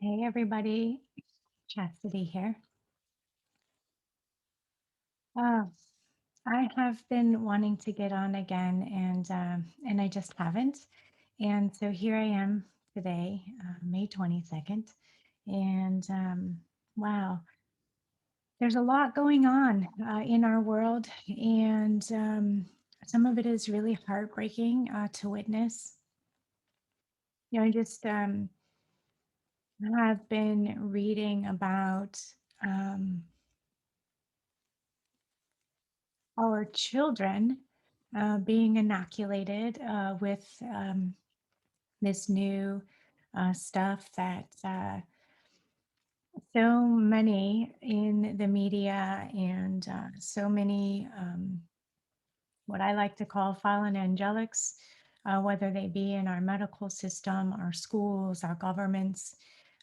Hey everybody, Chastity here. Oh, I have been wanting to get on again, and I just haven't. And so here I am today, May 22nd, and wow, there's a lot going on in our world, and some of it is really heartbreaking to witness. I just have been reading about. Um, our children being inoculated with this new stuff that so many in the media and so many what I like to call fallen angelics, whether they be in our medical system, our schools, our governments,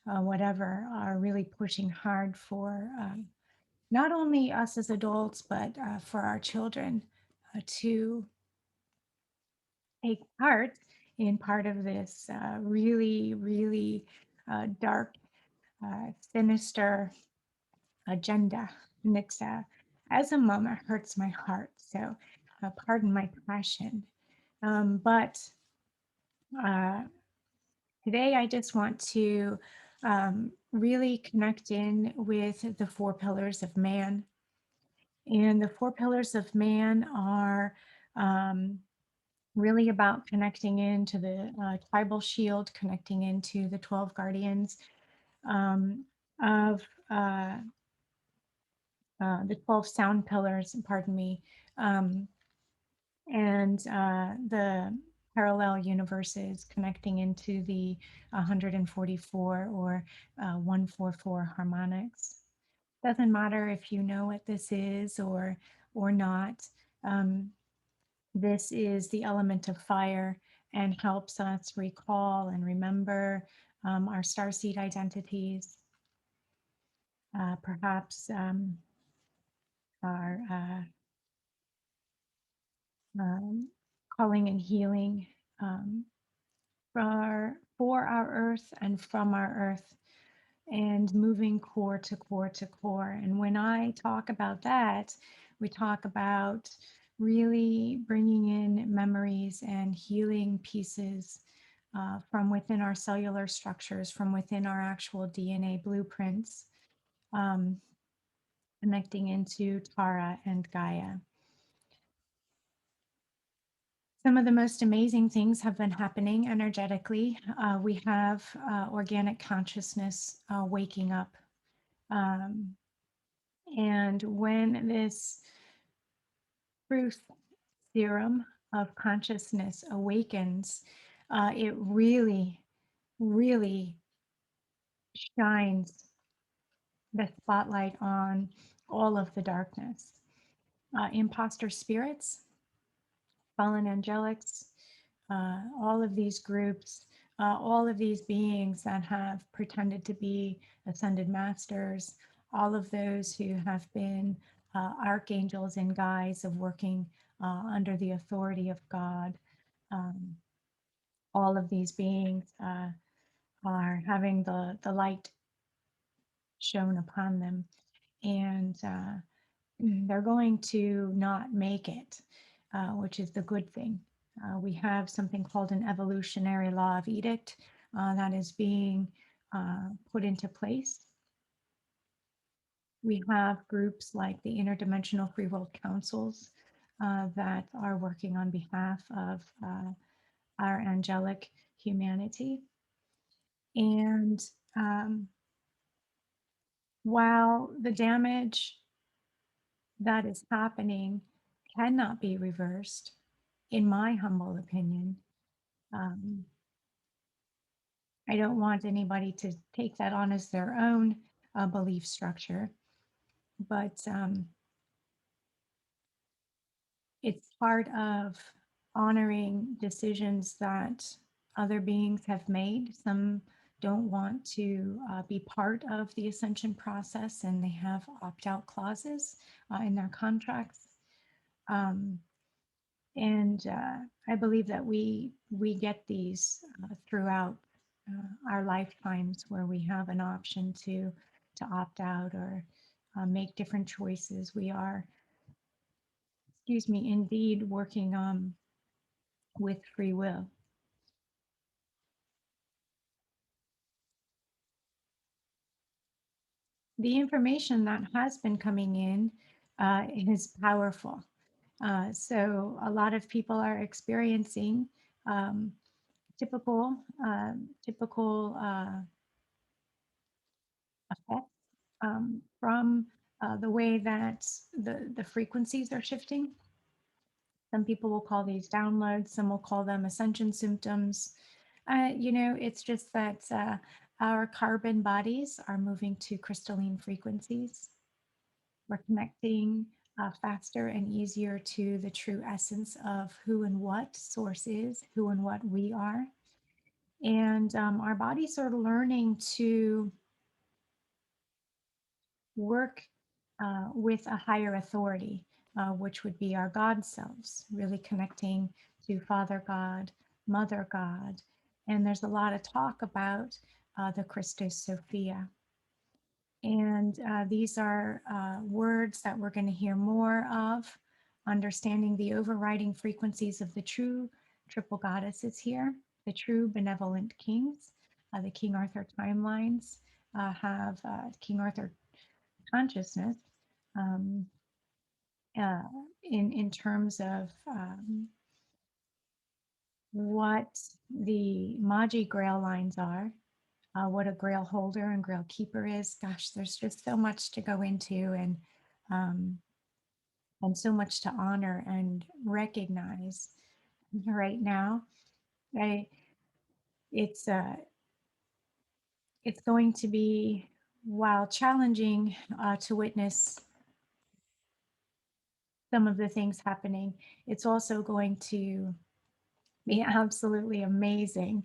whatever, are really pushing hard for not only us as adults, but for our children to take part in part of this really, really dark, sinister agenda. And it's, as a mom, it hurts my heart. So, pardon my passion. But uh, today, I just want to really connect in with the four pillars of man. And the four pillars of man are um, really about connecting into the tribal shield, connecting into the 12 guardians um, of the 12 sound pillars, pardon me, um, and the parallel universes connecting into the 144 or 144 harmonics. Doesn't matter if you know what this is or not. Um, This is the element of fire and helps us recall and remember our starseed identities, perhaps our um, calling and healing for our earth and from our earth and moving core to core to core. And when I talk about that, we talk about really bringing in memories and healing pieces from within our cellular structures, from within our actual DNA blueprints, um, connecting into Tara and Gaia. Some of the most amazing things have been happening energetically. We have organic consciousness waking up. Um, And when this truth serum of consciousness awakens, it really, really shines the spotlight on all of the darkness. Imposter spirits, fallen angelics, all of these groups, all of these beings that have pretended to be ascended masters, all of those who have been archangels in guise of working under the authority of God. Um, all of these beings are having the light shown upon them, and they're going to not make it, which is the good thing. We have something called an evolutionary law of edict that is being put into place. We have groups like the Interdimensional Free World Councils that are working on behalf of our angelic humanity. And while the damage that is happening cannot be reversed, in my humble opinion, um, I don't want anybody to take that on as their own belief structure, but it's part of honoring decisions that other beings have made. Some don't want to be part of the ascension process and they have opt out clauses in their contracts. Um, and I believe that we get these throughout. our lifetimes where we have an option to opt out or make different choices. We are, excuse me, indeed working with free will. The information that has been coming in is powerful. So a lot of people are experiencing um, typical typical effects from the way that the frequencies are shifting. Some people will call these downloads, some will call them ascension symptoms. It's just that our carbon bodies are moving to crystalline frequencies. We're connecting faster and easier to the true essence of who and what source is, who and what we are. And our bodies are learning to work with a higher authority, which would be our God selves, really connecting to Father God, Mother God. And there's a lot of talk about the Christos Sophia. And these are words that we're going to hear more of, understanding the overriding frequencies of the true triple goddesses here, the true benevolent kings. The King Arthur timelines have King Arthur consciousness um, uh, in terms of what the Magi Grail lines are, what a Grail holder and Grail keeper is. Gosh, there's just so much to go into um, and so much to honor and recognize right now. I, it's uh, it's going to be, while challenging to witness some of the things happening, it's also going to be absolutely amazing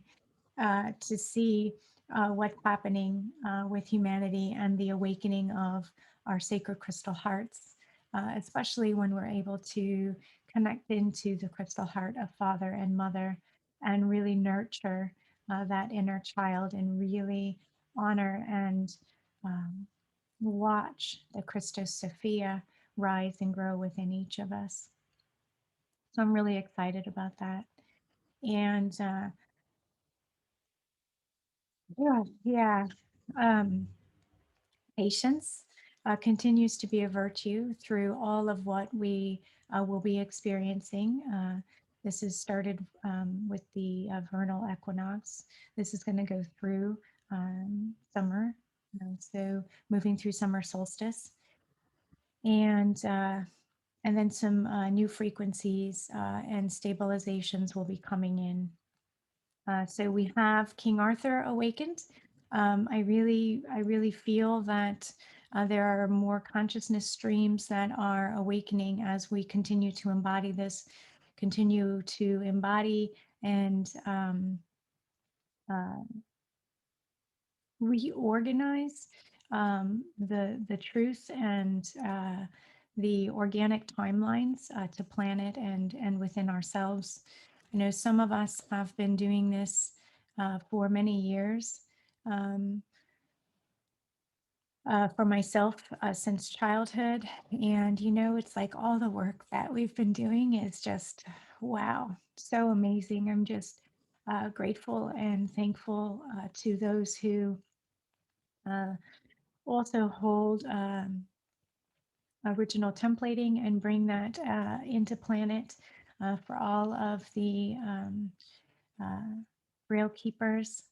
to see what's happening with humanity and the awakening of our sacred crystal hearts, especially when we're able to connect into the crystal heart of Father and Mother and really nurture that inner child and really honor and um, watch the Christos Sophia rise and grow within each of us. So I'm really excited about that. And yeah. Um, Patience continues to be a virtue through all of what we will be experiencing. This has started with the vernal equinox. This is going to go through summer, so moving through summer solstice, and uh, and then some new frequencies and stabilizations will be coming in. So we have King Arthur awakened. I really feel that there are more consciousness streams that are awakening as we continue to embody this, continue to embody and uh, reorganize the truth and the organic timelines to planet and within ourselves. I know some of us have been doing this for many years. Um, for myself since childhood. And, it's like all the work that we've been doing is just, wow, so amazing. I'm just grateful and thankful to those who uh, also hold original templating and bring that into Planet for all of the uh, rail keepers,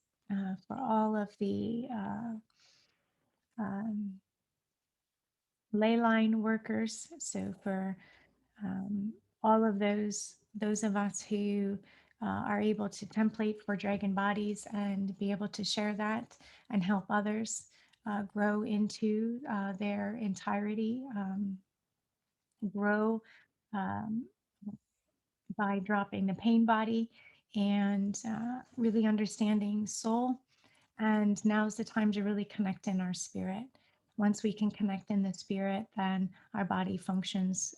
for all of the um, ley line workers. So for um, all of those of us who are able to template for dragon bodies and be able to share that and help others grow into their entirety, grow um, by dropping the pain body and really understanding soul. And now's the time to really connect in our spirit. Once we can connect in the spirit, then our body functions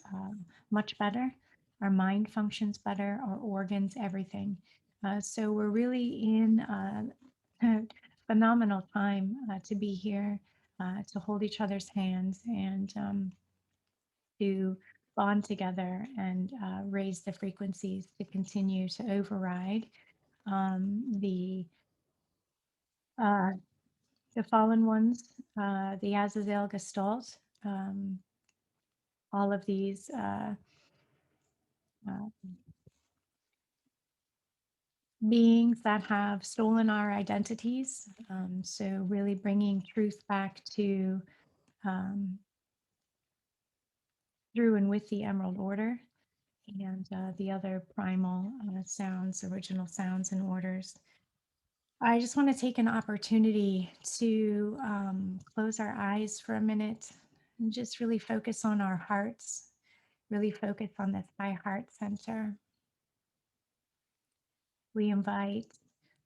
much better, our mind functions better, our organs, everything. So we're really in phenomenal time to be here, to hold each other's hands, and to bond together and raise the frequencies to continue to override the uh, the fallen ones, the Azazel Gestalt, um, all of these uh, beings that have stolen our identities. So really bringing truth back to um, through and with the Emerald Order and the other primal sounds, original sounds and orders. I just want to take an opportunity to close our eyes for a minute and just really focus on our hearts, really focus on this high heart center. We invite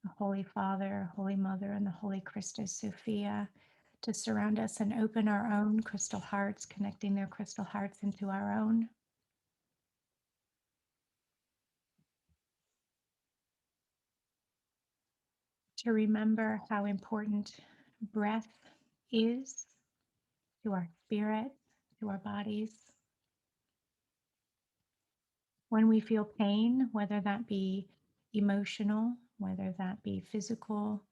the Holy Father, Holy Mother, and the Holy Christus Sophia to surround us and open our own crystal hearts, connecting their crystal hearts into our own. To remember how important breath is to our spirit, to our bodies. When we feel pain, whether that be emotional, whether that be physical,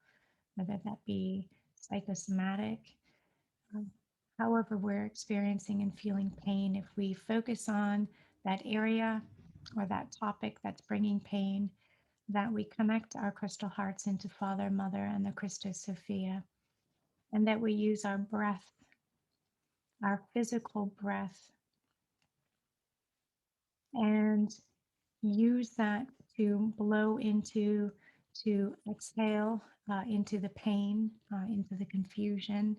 whether that be psychosomatic, um, however we're experiencing and feeling pain, if we focus on that area or that topic that's bringing pain, that we connect our crystal hearts into Father, Mother, and the Christus Sophia, and that we use our breath, our physical breath, and use that to blow into, to exhale into the pain, into the confusion,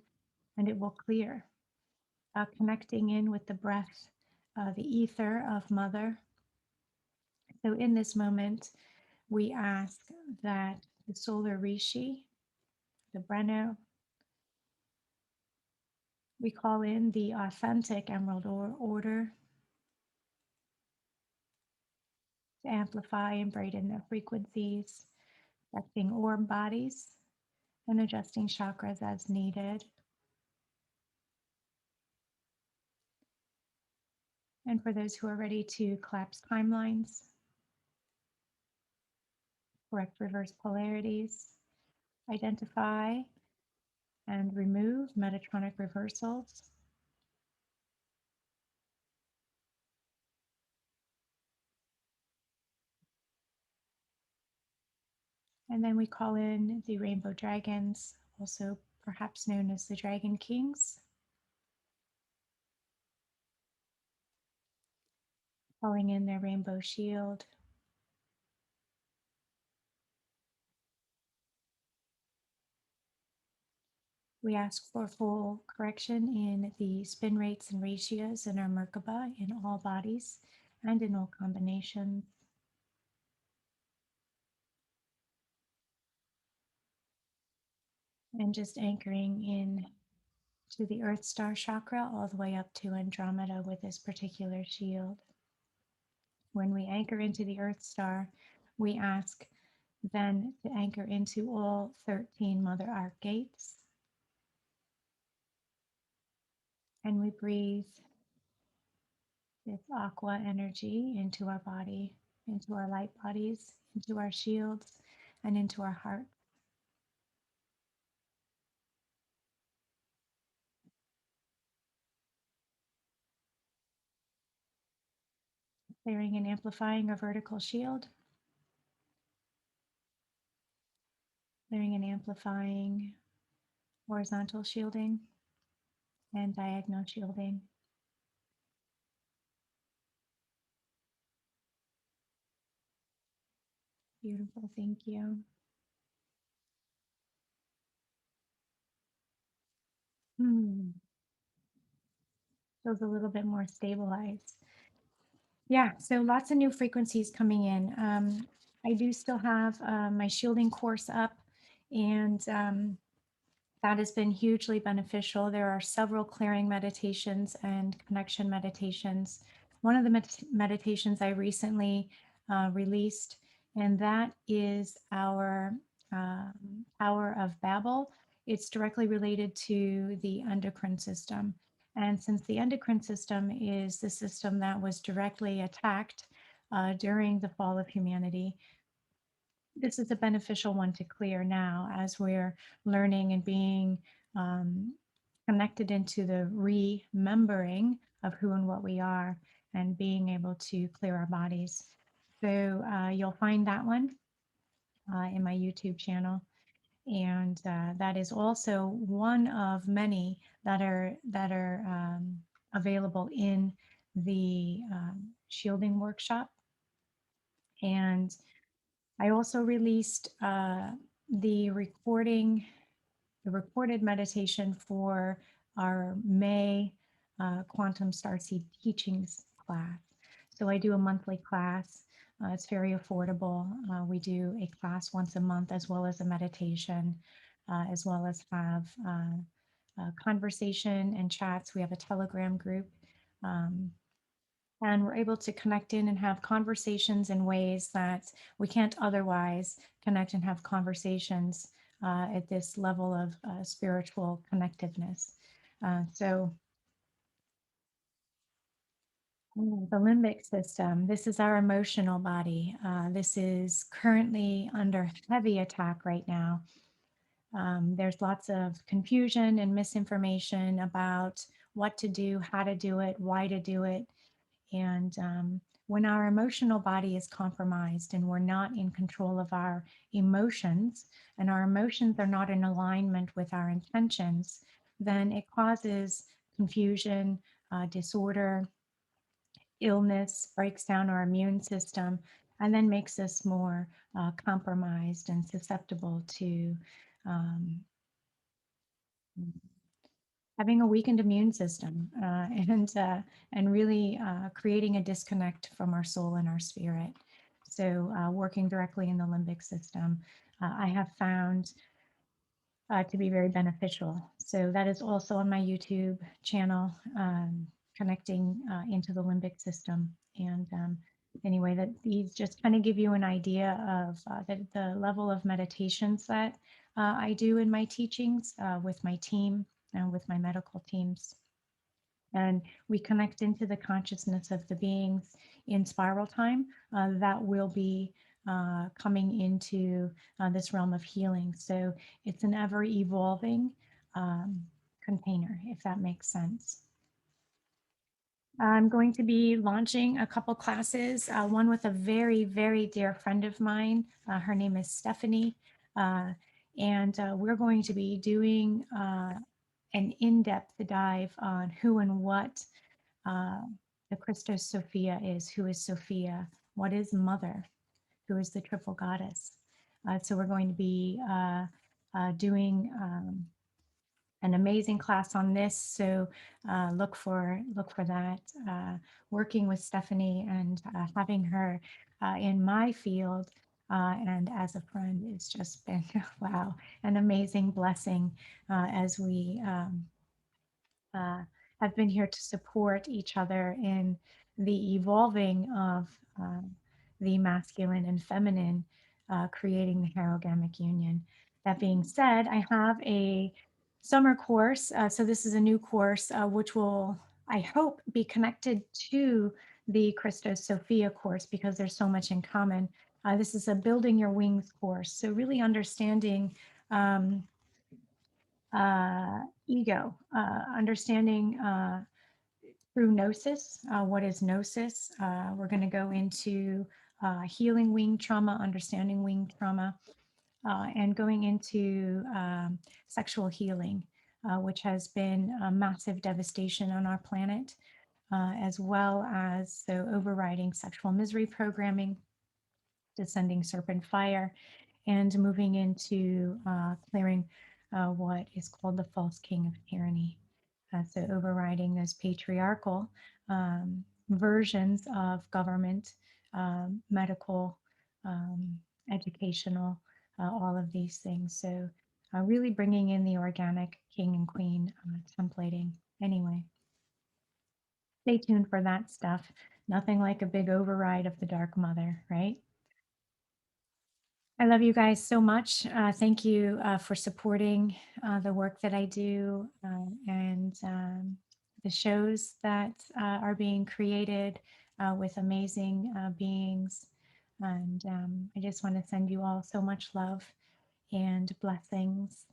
and it will clear. Connecting in with the breath, the ether of Mother. So in this moment, we ask that the solar rishi, the Breno, we call in the authentic Emerald Order to amplify and brighten their frequencies, affecting orb bodies and adjusting chakras as needed. And for those who are ready to collapse timelines, correct reverse polarities, identify and remove Metatronic reversals, and then we call in the rainbow dragons, also perhaps known as the dragon kings, calling in their rainbow shield. We ask for full correction in the spin rates and ratios in our Merkaba in all bodies and in all combinations. And just anchoring in to the Earth Star chakra all the way up to Andromeda with this particular shield. When we anchor into the Earth Star, we ask then to anchor into all 13 Mother Arc gates. And we breathe this aqua energy into our body, into our light bodies, into our shields, and into our heart. Clearing and amplifying our vertical shield, clearing and amplifying horizontal shielding and diagonal shielding. Beautiful, thank you. Hmm. Feels a little bit more stabilized. Yeah, so lots of new frequencies coming in. I do still have my shielding course up, and that has been hugely beneficial. There are several clearing meditations and connection meditations. One of the meditations I recently released, and that is our Tower of Babel, it's directly related to the endocrine system. And since the endocrine system is the system that was directly attacked during the fall of humanity, this is a beneficial one to clear now as we're learning and being um, connected into the remembering of who and what we are and being able to clear our bodies. So you'll find that one in my YouTube channel. And that is also one of many that are available in the shielding workshop. And I also released the recording, the recorded meditation for our May Quantum Starseed Teachings class. So I do a monthly class. It's very affordable. We do a class once a month as well as a meditation, as well as have conversation and chats. We have a Telegram group. Um, and we're able to connect in and have conversations in ways that we can't otherwise connect and have conversations at this level of spiritual connectiveness. So the limbic system, this is our emotional body. This is currently under heavy attack right now. There's lots of confusion and misinformation about what to do, how to do it, why to do it. And when our emotional body is compromised and we're not in control of our emotions, and our emotions are not in alignment with our intentions, then it causes confusion, disorder, illness, breaks down our immune system, and then makes us more compromised and susceptible to um, having a weakened immune system and really creating a disconnect from our soul and our spirit. So working directly in the limbic system, I have found to be very beneficial. So that is also on my YouTube channel, connecting into the limbic system. And anyway, that these just kind of give you an idea of the level of meditations that I do in my teachings with my team and with my medical teams. And we connect into the consciousness of the beings in spiral time that will be coming into this realm of healing. So it's an ever evolving container, if that makes sense. I'm going to be launching a couple classes, one with a very, very dear friend of mine. Her name is Stephanie. Uh, and we're going to be doing an in-depth dive on who and what uh, the Christos Sophia is, who is Sophia, what is Mother, who is the triple goddess. So we're going to be doing an amazing class on this. So look for that. Working with Stephanie and having her in my field and as a friend has just been wow, an amazing blessing as we uh, have been here to support each other in the evolving of uh, the masculine and feminine, creating the herogamic union. That being said, I have a summer course. So this is a new course, which will, I hope, be connected to the Christos Sophia course because there's so much in common. This is a building your wings course. So really understanding um, ego, understanding through gnosis. What is gnosis? We're going to go into healing wing trauma, understanding wing trauma, and going into sexual healing, which has been a massive devastation on our planet, as well as so overriding sexual misery programming, descending serpent fire, and moving into clearing what is called the false king of tyranny. So overriding those patriarchal versions of government, medical, um, educational, all of these things. So really bringing in the organic king and queen templating. Anyway, stay tuned for that stuff. Nothing like a big override of the Dark Mother, right? I love you guys so much. Thank you for supporting the work that I do and the shows that are being created with amazing beings. And I just want to send you all so much love and blessings.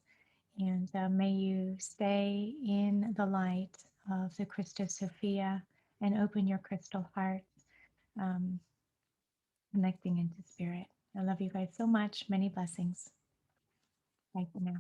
And may you stay in the light of the Christos Sophia and open your crystal heart, um, connecting into spirit. I love you guys so much. Many blessings. Bye for now.